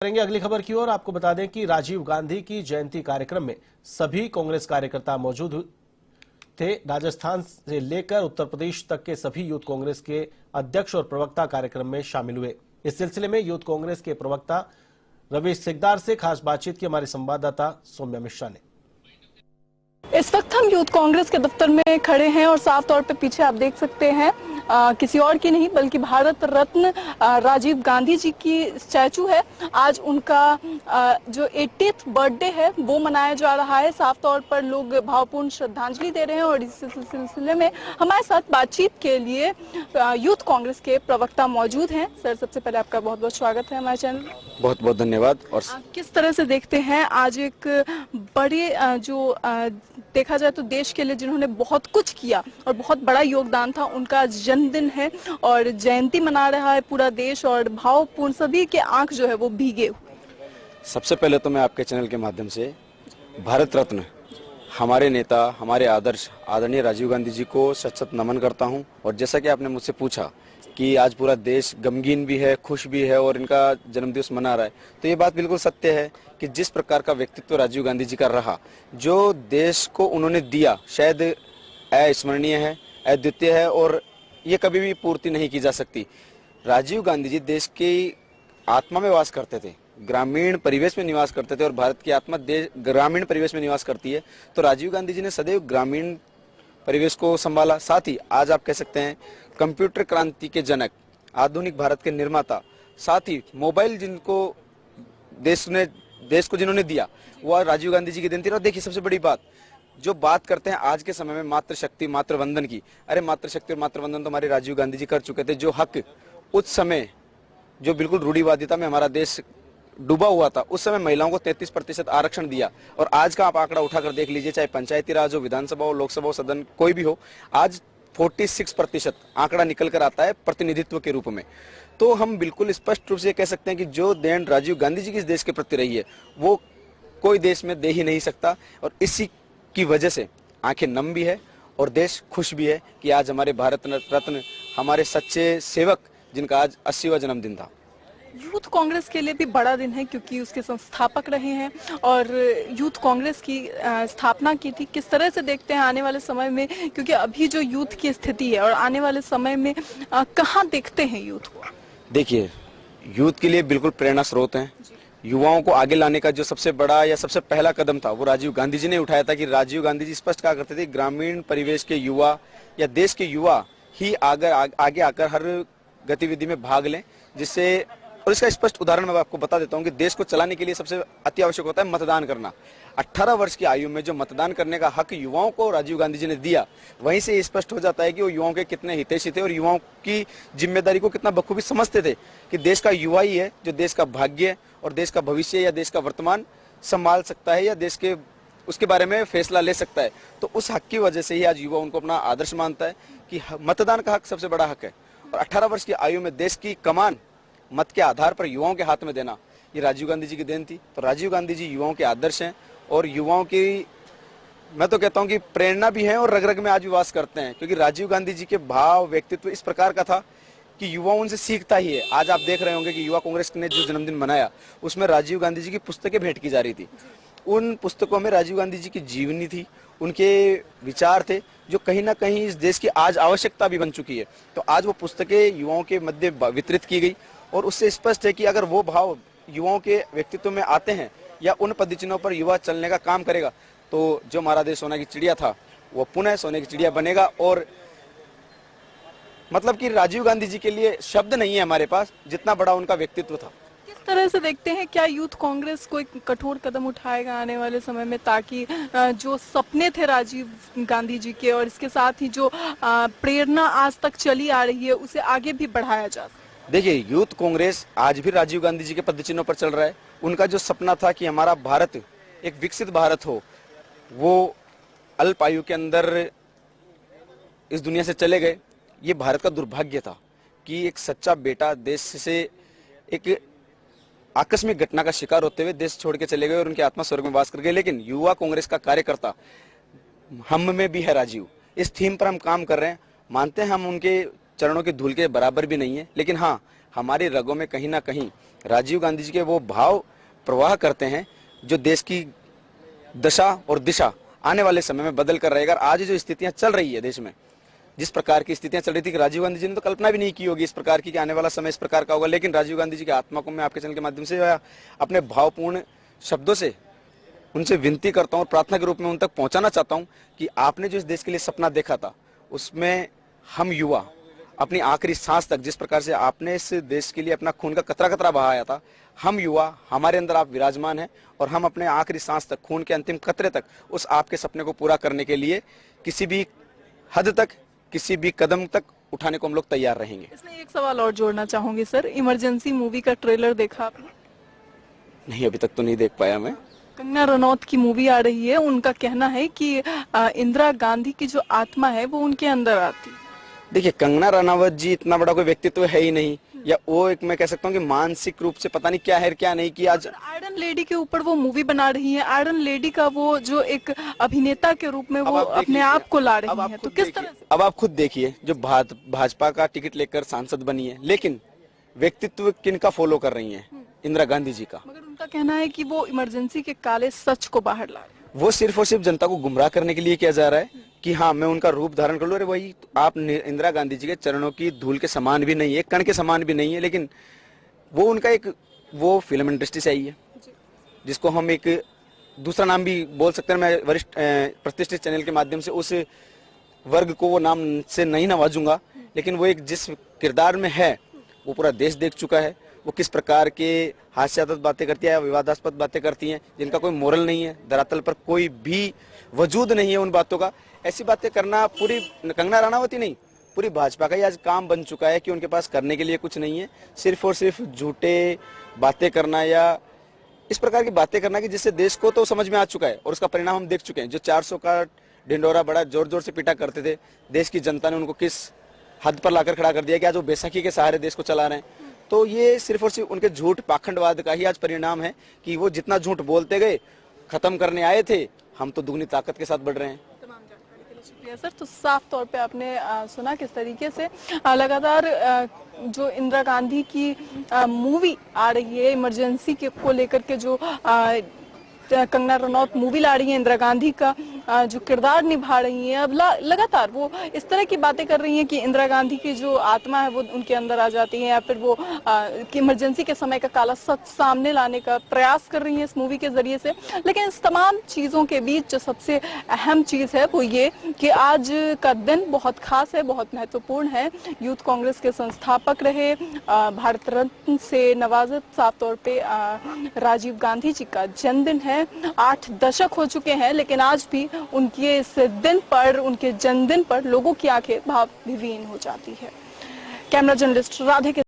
करेंगे अगली खबर की ओर। आपको बता दें कि राजीव गांधी की जयंती कार्यक्रम में सभी कांग्रेस कार्यकर्ता मौजूद थे। राजस्थान से लेकर उत्तर प्रदेश तक के सभी यूथ कांग्रेस के अध्यक्ष और प्रवक्ता कार्यक्रम में शामिल हुए। इस सिलसिले में यूथ कांग्रेस के प्रवक्ता रवीश सिकदार से खास बातचीत की हमारे संवाददाता सौम्या मिश्रा ने। इस वक्त हम यूथ कांग्रेस के दफ्तर में खड़े हैं और साफ तौर पे पीछे आप देख सकते हैं किसी और की नहीं बल्कि भारत रत्न राजीव गांधी जी की स्टैचू है। आज उनका जो 80th बर्थडे है वो मनाया जा रहा है। साफ तौर पर लोग भावपूर्ण श्रद्धांजलि दे रहे हैं और इस सिलसिले में हमारे साथ बातचीत के लिए यूथ कांग्रेस के प्रवक्ता मौजूद हैं। सर, सबसे पहले आपका बहुत बहुत स्वागत है हमारे चैनल। बहुत बहुत धन्यवाद। और किस तरह से देखते हैं आज एक बड़े जो देखा जाए तो देश के लिए जिन्होंने बहुत कुछ किया और बहुत बड़ा योगदान था, उनका जन्मदिन है और जयंती मना रहा है पूरा देश और भावपूर्ण सभी के आंख जो है वो भीगे हुए। सबसे पहले तो मैं आपके चैनल के माध्यम से भारत रत्न हमारे नेता, हमारे आदर्श आदरणीय राजीव गांधी जी को सच नमन करता हूं। और जैसा कि आपने मुझसे पूछा कि आज पूरा देश गमगीन भी है, खुश भी है और इनका जन्मदिवस मना रहा है, तो ये बात बिल्कुल सत्य है कि जिस प्रकार का व्यक्तित्व राजीव गांधी जी का रहा, जो देश को उन्होंने दिया, शायद अविस्मरणीय है, अद्वितीय है और ये कभी भी पूर्ति नहीं की जा सकती। राजीव गांधी जी देश की आत्मा में वास करते थे, ग्रामीण परिवेश में निवास करते थे और भारत की आत्मा ग्रामीण परिवेश में निवास करती है। तो राजीव गांधी जी ने सदैव ग्रामीण परिवेश को संभाला। साथ ही आज आप कह सकते हैं कंप्यूटर क्रांति के जनक, आधुनिक भारत के निर्माता, साथ ही मोबाइल जिनको देश को जिन्होंने दिया वो राजीव गांधी जी की देन थी। और देखिए, सबसे बड़ी बात जो बात करते हैं आज के समय में मातृशक्ति मातृवंदन की, अरे मातृशक्ति और मातृवंदन तो हमारे राजीव गांधी जी कर चुके थे। जो हक उस समय जो बिल्कुल रूढ़िवादिता में हमारा देश डूबा हुआ था, उस समय महिलाओं को 33% आरक्षण दिया। और आज का आप आंकड़ा उठाकर देख लीजिए, चाहे पंचायती राज हो, विधानसभा हो, लोकसभा हो, सदन कोई भी हो, आज 46% आंकड़ा निकल कर आता है प्रतिनिधित्व के रूप में। तो हम बिल्कुल स्पष्ट रूप से कह सकते हैं कि जो देन राजीव गांधी जी की इस देश के प्रति रही है वो कोई देश में दे ही नहीं सकता। और इसी की वजह से आंखें नम भी है और देश खुश भी है कि आज हमारे भारत रत्न, हमारे सच्चे सेवक, जिनका आज 80वां जन्मदिन था। यूथ कांग्रेस के लिए भी बड़ा दिन है क्योंकि उसके संस्थापक रहे हैं और यूथ कांग्रेस की स्थापना की थी। किस तरह से देखते हैं आने वाले समय में, क्योंकि अभी जो यूथ की स्थिति है और आने वाले समय में कहाँ देखते हैं यूथ को? देखिए, यूथ के लिए बिल्कुल प्रेरणा स्रोत हैं। युवाओं को आगे लाने का जो सबसे बड़ा या सबसे पहला कदम था वो राजीव गांधी जी ने उठाया था। कि राजीव गांधी जी स्पष्ट कहा करते थे, ग्रामीण परिवेश के युवा या देश के युवा ही आगे आकर हर गतिविधि में भाग लें, जिससे, और इसका स्पष्ट उदाहरण मैं आपको बता देता हूं कि देश को चलाने के लिए सबसे अति आवश्यक होता है मतदान करना। 18 वर्ष की आयु में जो मतदान करने का हक युवाओं को राजीव गांधी जी ने दिया, वहीं से स्पष्ट हो जाता है कि वो युवाओं के कितने हितैषी थे और युवाओं की जिम्मेदारी को कितना बखूबी समझते थे कि देश का युवा ही है जो देश का भाग्य और देश का भविष्य या देश का वर्तमान संभाल सकता है या देश के उसके बारे में फैसला ले सकता है। तो उस हक की वजह से ही आज युवा उनको अपना आदर्श मानता है कि मतदान का हक सबसे बड़ा हक है। और 18 वर्ष की आयु में देश की कमान मत के आधार पर युवाओं के हाथ में देना, ये राजीव गांधी जी की देन थी। तो राजीव गांधी जी युवाओं के आदर्श हैं और युवाओं की, मैं तो कहता हूं कि प्रेरणा भी है और रग रग में आज भी वास करते हैं। क्योंकि राजीव गांधी जी के भाव, व्यक्तित्व इस प्रकार का था कि युवा उनसे सीखता ही है। आज आप देख रहे होंगे कि युवा कांग्रेस ने जो जन्मदिन मनाया उसमें राजीव गांधी जी की पुस्तकें भेंट की जा रही थी। उन पुस्तकों में राजीव गांधी जी की जीवनी थी, उनके विचार थे, जो कहीं ना कहीं इस देश की आज आवश्यकता भी बन चुकी है। तो आज वो पुस्तकें युवाओं के मध्य वितरित की गई और उससे स्पष्ट है कि अगर वो भाव युवाओं के व्यक्तित्व में आते हैं या उन पदचिन्हों पर युवा चलने का काम करेगा, तो जो हमारा देश सोने की चिड़िया था वो पुनः सोने की चिड़िया बनेगा। और मतलब कि राजीव गांधी जी के लिए शब्द नहीं है हमारे पास, जितना बड़ा उनका व्यक्तित्व था। किस तरह से देखते हैं, क्या यूथ कांग्रेस कोई कठोर कदम उठाएगा आने वाले समय में ताकि जो सपने थे राजीव गांधी जी के और इसके साथ ही जो प्रेरणा आज तक चली आ रही है उसे आगे भी बढ़ाया जा सके? देखिए, यूथ कांग्रेस आज भी राजीव गांधी जी के पदचिन्हों पर चल रहा है। उनका जो सपना था कि हमारा भारत एक विकसित भारत हो, वो अल्प आयु के अंदर इस दुनिया से चले गए। ये भारत का दुर्भाग्य था कि एक सच्चा बेटा देश से एक आकस्मिक घटना का शिकार होते हुए देश छोड़ के चले गए और उनकी आत्मा स्वर्ग में वास कर गई। लेकिन युवा कांग्रेस का कार्यकर्ता हम में भी है राजीव, इस थीम पर हम काम कर रहे हैं। मानते हैं हम उनके चरणों की धूल के बराबर भी नहीं है, लेकिन हाँ, हमारी रगों में कहीं ना कहीं राजीव गांधी जी के वो भाव प्रवाह करते हैं जो देश की दशा और दिशा आने वाले समय में बदल कर रहेगा। आज जो स्थितियां चल रही है देश में, जिस प्रकार की स्थितियां चल रही थी कि राजीव गांधी जी ने तो कल्पना भी नहीं की होगी इस प्रकार की कि आने वाला समय इस प्रकार का होगा, लेकिन राजीव गांधी जी की आत्मा को मैं आपके चैनल के माध्यम से अपने भावपूर्ण शब्दों से उनसे विनती करता हूं और प्रार्थना के रूप में उन तक पहुंचाना चाहता हूं कि आपने जो इस देश के लिए सपना देखा था, उसमें हम युवा अपनी आखिरी सांस तक, जिस प्रकार से आपने इस देश के लिए अपना खून का कतरा कतरा बहाया था, हम युवा, हमारे अंदर आप विराजमान हैं और हम अपने आखिरी सांस तक, खून के अंतिम कतरे तक उस आपके सपने को पूरा करने के लिए किसी भी हद तक, किसी भी कदम तक उठाने को हम लोग तैयार रहेंगे। इसमें एक सवाल और जोड़ना चाहूंगी सर, इमरजेंसी मूवी का ट्रेलर देखा आपने? नहीं, अभी तक तो नहीं देख पाया मैं। कंगना रनौत की मूवी आ रही है, उनका कहना है कि इंदिरा गांधी की जो आत्मा है वो उनके अंदर आती है। देखिए, कंगना रनावत जी इतना बड़ा कोई व्यक्तित्व है ही नहीं, या वो एक, मैं कह सकता हूँ कि मानसिक रूप से पता नहीं क्या है क्या नहीं, कि आज आयरन लेडी के ऊपर वो मूवी बना रही है। आयरन लेडी का वो जो एक अभिनेता के रूप में वो अपने आप को ला रही है, तो किस तरह से? अब आप खुद देखिए, जो भाजपा का टिकट लेकर सांसद बनी है, लेकिन व्यक्तित्व किनका फॉलो कर रही है? इंदिरा गांधी जी का। मगर उनका कहना है कि वो इमरजेंसी के काले सच को बाहर ला रहे हैं। वो सिर्फ और सिर्फ जनता को गुमराह करने के लिए किया जा रहा है कि हाँ, मैं उनका रूप धारण कर लूं। अरे वही, आप इंदिरा गांधी जी के चरणों की धूल के समान भी नहीं है, कण के समान भी नहीं है, लेकिन वो उनका एक, वो फिल्म इंडस्ट्री से आई है, जिसको हम एक दूसरा नाम भी बोल सकते हैं। मैं वरिष्ठ प्रतिष्ठित चैनल के माध्यम से उस वर्ग को वो नाम से नहीं नवाजूंगा, लेकिन वो एक जिस किरदार में है वो पूरा देश देख चुका है। वो किस प्रकार के हास्यास्पद बातें करती है, विवादास्पद बातें करती हैं, जिनका कोई मोरल नहीं है, धरातल पर कोई भी वजूद नहीं है उन बातों का। ऐसी बातें करना पूरी कंगना रनावत ही नहीं, पूरी भाजपा का ही आज काम बन चुका है कि उनके पास करने के लिए कुछ नहीं है, सिर्फ और सिर्फ झूठे बातें करना या इस प्रकार की बातें करना कि जिससे देश को तो समझ में आ चुका है और उसका परिणाम हम देख चुके हैं। जो 400 का ढिंडोरा बड़ा जोर जोर से पीटा करते थे, देश की जनता ने उनको किस हद पर लाकर खड़ा कर दिया कि आज वो बैसाखी के सहारे देश को चला रहे हैं। तो ये सिर्फ और सिर्फ उनके झूठ पाखंडवाद का ही आज परिणाम है कि वो जितना झूठ बोलते गए, खत्म करने आए थे, हम तो दुगनी ताकत के साथ बढ़ रहे हैं। तमाम जानकारी के लिए शुक्रिया सर। तो साफ तौर पे आपने सुना किस तरीके से लगातार जो इंदिरा गांधी की मूवी आ रही है, इमरजेंसी को लेकर के जो कंगना रनौत मूवी ला रही है, इंदिरा गांधी का जो किरदार निभा रही हैं, अब लगातार वो इस तरह की बातें कर रही हैं कि इंदिरा गांधी की जो आत्मा है वो उनके अंदर आ जाती है, या फिर वो इमरजेंसी के समय का काला सच सामने लाने का प्रयास कर रही हैं इस मूवी के जरिए से। लेकिन इस तमाम चीज़ों के बीच जो सबसे अहम चीज़ है वो ये कि आज का दिन बहुत खास है, बहुत महत्वपूर्ण है। यूथ कांग्रेस के संस्थापक रहे, भारत रत्न से नवाजित साफ तौर पर राजीव गांधी जी का जन्मदिन है। 8 दशक हो चुके हैं, लेकिन आज भी उनके इस दिन पर, उनके जन्मदिन पर लोगों की आंखें भाव विहीन हो जाती है। कैमरा जर्नलिस्ट राधे के